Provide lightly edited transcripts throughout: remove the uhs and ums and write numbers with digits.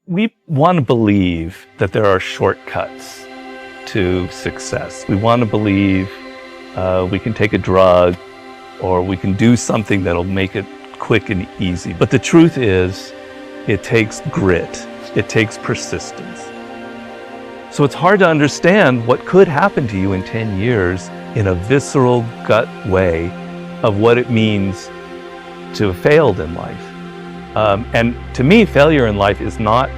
We want to believe that there are shortcuts to success. We want to believe we can take a drug or we can do something that'll make it quick and easy. But the truth is, it takes grit. It takes persistence. So it's hard to understand what could happen to you in 10 years in a visceral gut way of what it means to have failed in life. And to me, failure in life is not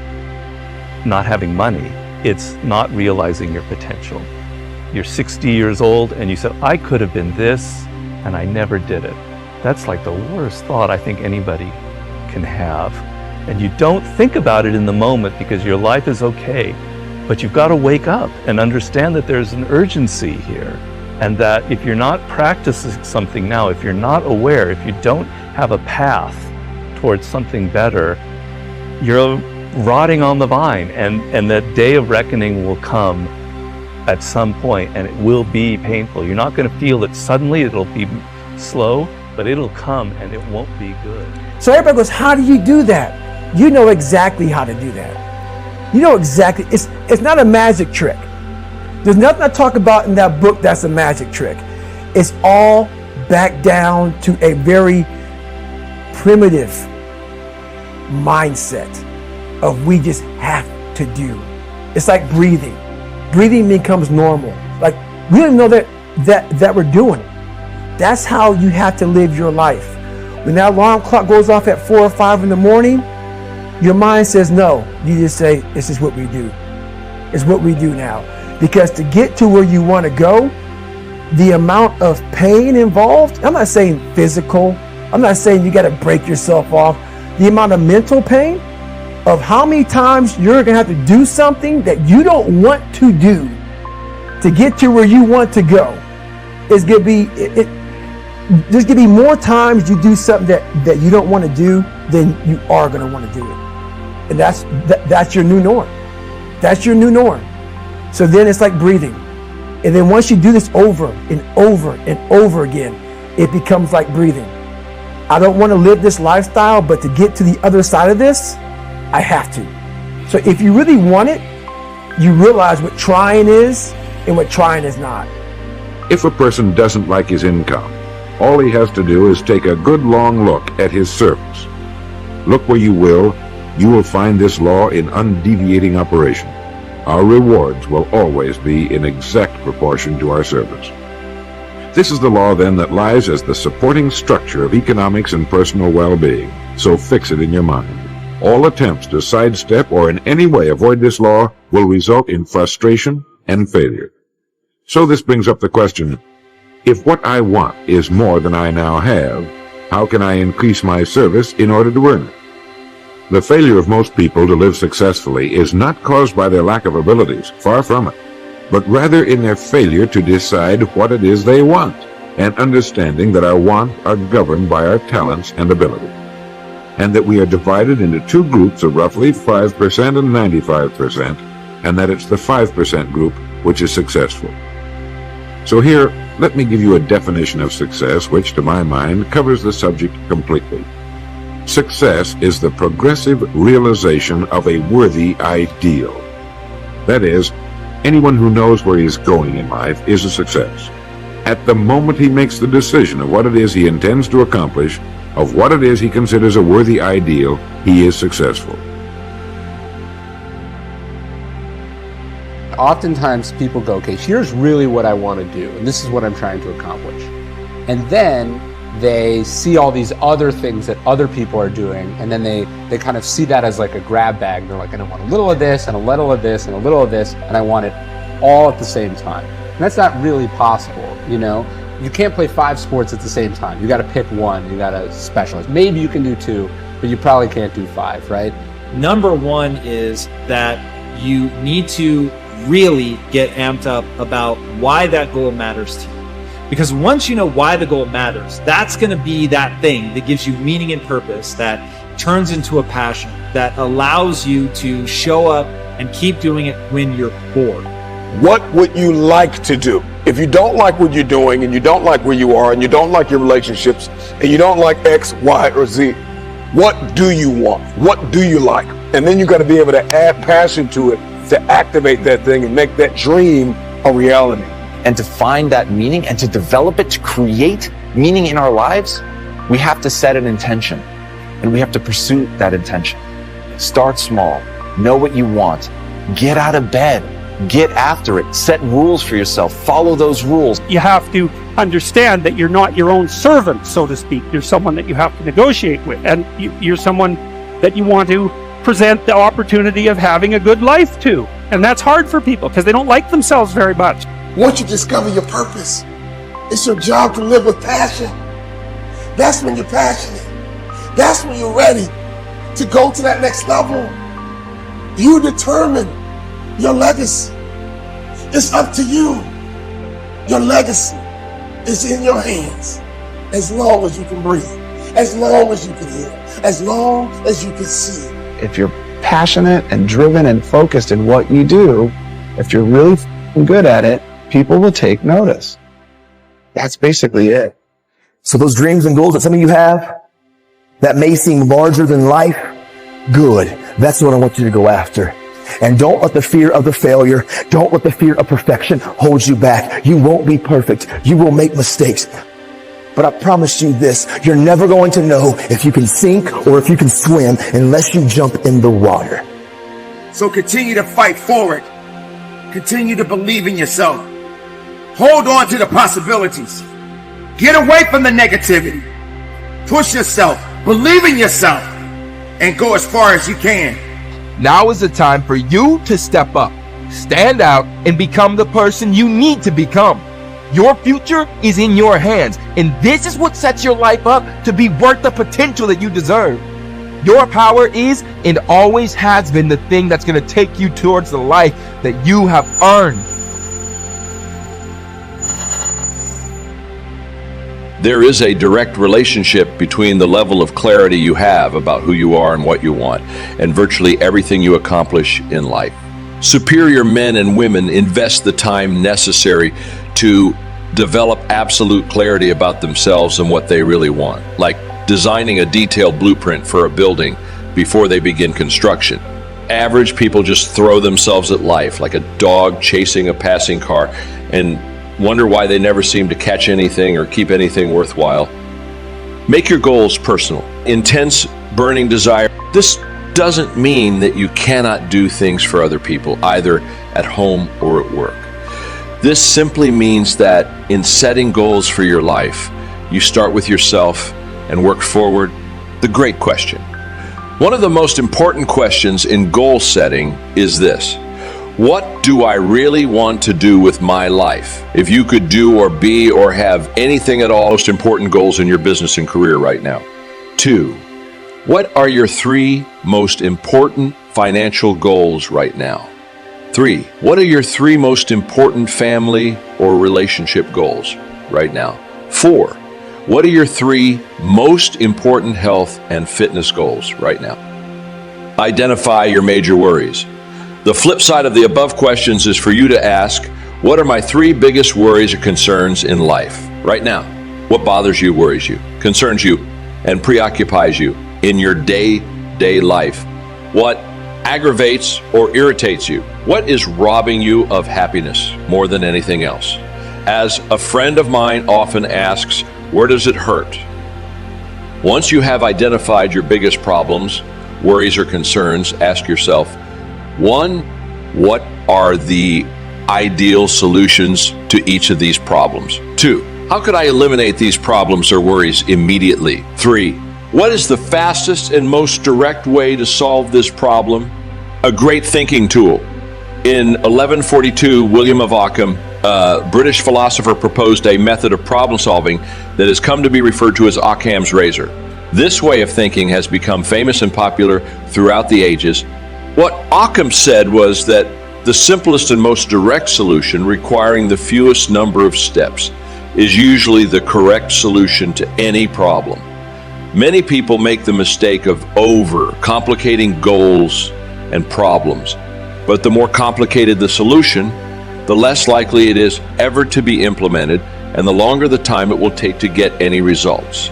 having money. It's not realizing your potential. You're 60 years old and you said, I could have been this and I never did it. That's like the worst thought I think anybody can have. And you don't think about it in the moment because your life is okay. But you've got to wake up and understand that there's an urgency here. And that if you're not practicing something now, if you're not aware, if you don't have a path towards something better, you're rotting on the vine, and that day of reckoning will come at some point, and it will be painful. You're not going to feel it suddenly, it'll be slow, but it'll come and it won't be good. So everybody goes, how do you do that? You know exactly how to do that. You know exactly, it's not a magic trick. There's nothing I talk about in that book that's a magic trick. It's all back down to a very primitive mindset of we just have to do. It's like breathing. Breathing becomes normal. Like we don't know that we're doing it. That's how you have to live your life. When that alarm clock goes off at 4 or 5 in the morning, your mind says no. You just say, this is what we do. It's what we do now. Because to get to where you want to go, the amount of pain involved, I'm not saying physical, I'm not saying you got to break yourself off. The amount of mental pain of how many times you're going to have to do something that you don't want to do to get to where you want to go is going to be, there's going to be more times you do something that you don't want to do than you are going to want to do it. And that's your new norm. That's your new norm. So then it's like breathing. And then once you do this over and over and over again, it becomes like breathing. I don't want to live this lifestyle, but to get to the other side of this, I have to. So if you really want it, you realize what trying is and what trying is not. If a person doesn't like his income, all he has to do is take a good long look at his service. Look where you will find this law in undeviating operation. Our rewards will always be in exact proportion to our service. This is the law, then, that lies as the supporting structure of economics and personal well-being. So fix it in your mind. All attempts to sidestep or in any way avoid this law will result in frustration and failure. So this brings up the question, if what I want is more than I now have, how can I increase my service in order to earn it? The failure of most people to live successfully is not caused by their lack of abilities, far from it, but rather in their failure to decide what it is they want, and understanding that our wants are governed by our talents and ability, and that we are divided into two groups of roughly 5% and 95%, and that it's the 5% group which is successful. So here, let me give you a definition of success which, to my mind, covers the subject completely. Success is the progressive realization of a worthy ideal. That is, anyone who knows where he is going in life is a success. At the moment he makes the decision of what it is he intends to accomplish, of what it is he considers a worthy ideal, he is successful. Oftentimes people go, okay, here's really what I want to do, and this is what I'm trying to accomplish. And then they see all these other things that other people are doing, and then they kind of see that as like a grab bag. They're like, I want a little of this, and a little of this, and a little of this, and I want it all at the same time. And that's not really possible, you know? You can't play 5 sports at the same time. You got to pick one, you got to specialize. Maybe you can do 2, but you probably can't do 5, right? Number one is that you need to really get amped up about why that goal matters to you. Because once you know why the goal matters, that's going to be that thing that gives you meaning and purpose, that turns into a passion, that allows you to show up and keep doing it when you're bored. What would you like to do? If you don't like what you're doing, and you don't like where you are, and you don't like your relationships, and you don't like X, Y, or Z, What do you want? What do you like? And then you got to be able to add passion to it to activate that thing and make that dream a reality. And to find that meaning and to develop it, to create meaning in our lives, we have to set an intention and we have to pursue that intention. Start small, know what you want, get out of bed, get after it, set rules for yourself, follow those rules. You have to understand that you're not your own servant, so to speak. You're someone that you have to negotiate with, and you're someone that you want to present the opportunity of having a good life to. And that's hard for people because they don't like themselves very much. Once you discover your purpose, it's your job to live with passion. That's when you're passionate. That's when you're ready to go to that next level. You determine your legacy. It's up to you. Your legacy is in your hands as long as you can breathe, as long as you can hear, as long as you can see. If you're passionate and driven and focused in what you do, if you're really good at it, people will take notice. That's basically it. So those dreams and goals that some of you have that may seem larger than life, good. That's what I want you to go after. And don't let the fear of the failure, don't let the fear of perfection hold you back. You won't be perfect. You will make mistakes. But I promise you this, you're never going to know if you can sink or if you can swim unless you jump in the water. So continue to fight forward. Continue to believe in yourself. Hold on to the possibilities. Get away from the negativity. Push yourself, believe in yourself, and go as far as you can. Now is the time for you to step up, stand out, and become the person you need to become. Your future is in your hands, and this is what sets your life up to be worth the potential that you deserve. Your power is and always has been the thing that's going to take you towards the life that you have earned. There is a direct relationship between the level of clarity you have about who you are and what you want, and virtually everything you accomplish in life. Superior men and women invest the time necessary to develop absolute clarity about themselves and what they really want, like designing a detailed blueprint for a building before they begin construction. Average people just throw themselves at life like a dog chasing a passing car and wonder why they never seem to catch anything or keep anything worthwhile. Make your goals personal. Intense, burning desire. This doesn't mean that you cannot do things for other people, either at home or at work. This simply means that in setting goals for your life, you start with yourself and work forward. The great question. One of the most important questions in goal setting is this: what do I really want to do with my life? If you could do or be or have anything at all, most important goals in your business and career right now. 2, what are your 3 most important financial goals right now? 3, what are your 3 most important family or relationship goals right now? 4, what are your 3 most important health and fitness goals right now? Identify your major worries. The flip side of the above questions is for you to ask, what are my 3 biggest worries or concerns in life right now? What bothers you, worries you, concerns you, and preoccupies you in your day-to-day life? What aggravates or irritates you? What is robbing you of happiness more than anything else? As a friend of mine often asks, where does it hurt? Once you have identified your biggest problems, worries, or concerns, ask yourself, 1, what are the ideal solutions to each of these problems? 2, how could I eliminate these problems or worries immediately? 3, what is the fastest and most direct way to solve this problem? A great thinking tool. In 1142, William of Ockham, a British philosopher, proposed a method of problem solving that has come to be referred to as Occam's razor. This way of thinking has become famous and popular throughout the ages. What Occam said was that the simplest and most direct solution, requiring the fewest number of steps, is usually the correct solution to any problem. Many people make the mistake of over-complicating goals and problems, but the more complicated the solution, the less likely it is ever to be implemented, and the longer the time it will take to get any results.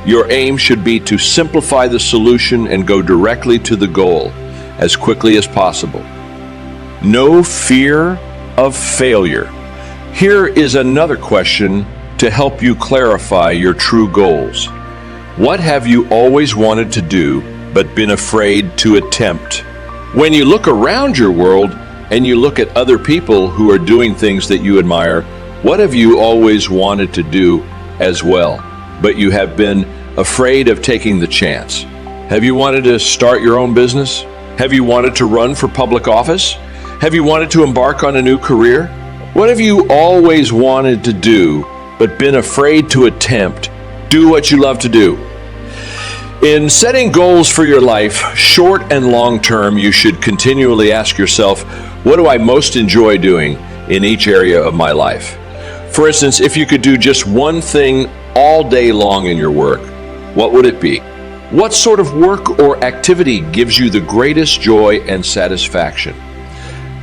Your aim should be to simplify the solution and go directly to the goal as quickly as possible. No fear of failure. Here is another question to help you clarify your true goals. What have you always wanted to do but been afraid to attempt? When you look around your world and you look at other people who are doing things that you admire, what have you always wanted to do as well, but you have been afraid of taking the chance? Have you wanted to start your own business? Have you wanted to run for public office? Have you wanted to embark on a new career? What have you always wanted to do but been afraid to attempt? Do what you love to do. In setting goals for your life, short and long term, you should continually ask yourself, what do I most enjoy doing in each area of my life? For instance, if you could do just one thing all day long in your work, what would it be? What sort of work or activity gives you the greatest joy and satisfaction?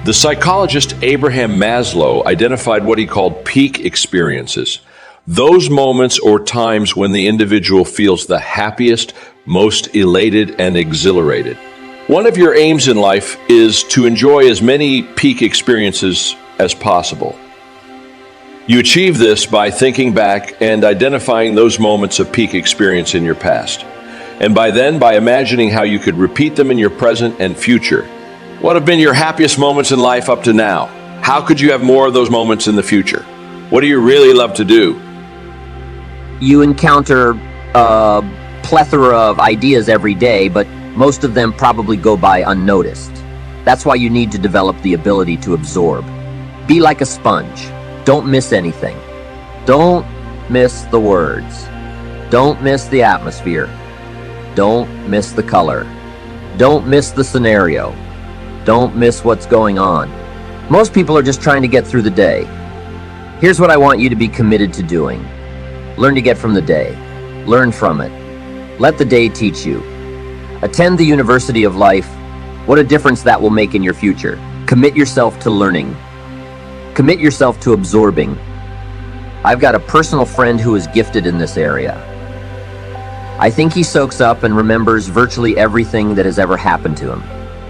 The psychologist Abraham Maslow identified what he called peak experiences. Those moments or times when the individual feels the happiest, most elated, and exhilarated. One of your aims in life is to enjoy as many peak experiences as possible. You achieve this by thinking back and identifying those moments of peak experience in your past. And by imagining how you could repeat them in your present and future. What have been your happiest moments in life up to now? How could you have more of those moments in the future? What do you really love to do? You encounter a plethora of ideas every day, but most of them probably go by unnoticed. That's why you need to develop the ability to absorb. Be like a sponge. Don't miss anything. Don't miss the words. Don't miss the atmosphere. Don't miss the color. Don't miss the scenario. Don't miss what's going on. Most people are just trying to get through the day. Here's what I want you to be committed to doing. Learn to get from the day. Learn from it. Let the day teach you. Attend the University of Life. What a difference that will make in your future. Commit yourself to learning. Commit yourself to absorbing. I've got a personal friend who is gifted in this area. I think he soaks up and remembers virtually everything that has ever happened to him.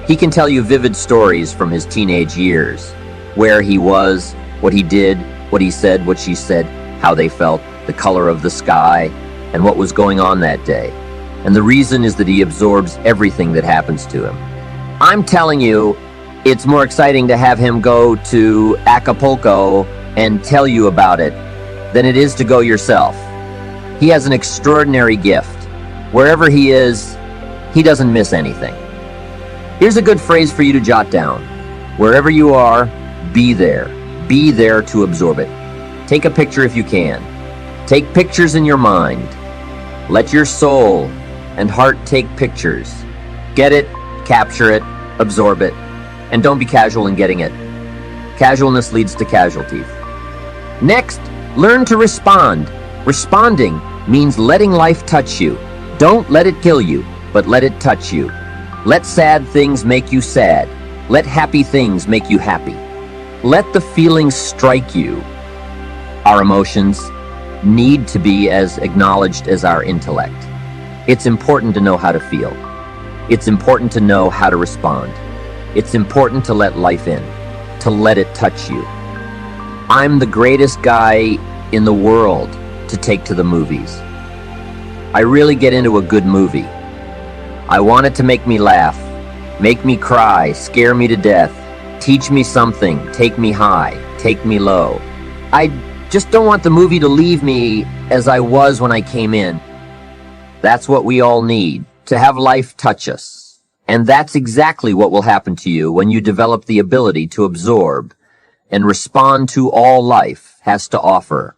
He can tell you vivid stories from his teenage years. Where he was, what he did, what he said, what she said, how they felt, the color of the sky, and what was going on that day. And the reason is that he absorbs everything that happens to him. I'm telling you, it's more exciting to have him go to Acapulco and tell you about it than it is to go yourself. He has an extraordinary gift. Wherever he is, he doesn't miss anything. Here's a good phrase for you to jot down. Wherever you are, be there. Be there to absorb it. Take a picture if you can. Take pictures in your mind. Let your soul and heart take pictures. Get it, capture it, absorb it, and don't be casual in getting it. Casualness leads to casualties. Next, learn to respond. Responding means letting life touch you. Don't let it kill you, but let it touch you. Let sad things make you sad. Let happy things make you happy. Let the feelings strike you. Our emotions need to be as acknowledged as our intellect. It's important to know how to feel. It's important to know how to respond. It's important to let life in, to let it touch you. I'm the greatest guy in the world to take to the movies. I really get into a good movie. I want it to make me laugh, make me cry, scare me to death, teach me something, take me high, take me low. I just don't want the movie to leave me as I was when I came in. That's what we all need, to have life touch us. And that's exactly what will happen to you when you develop the ability to absorb and respond to all life has to offer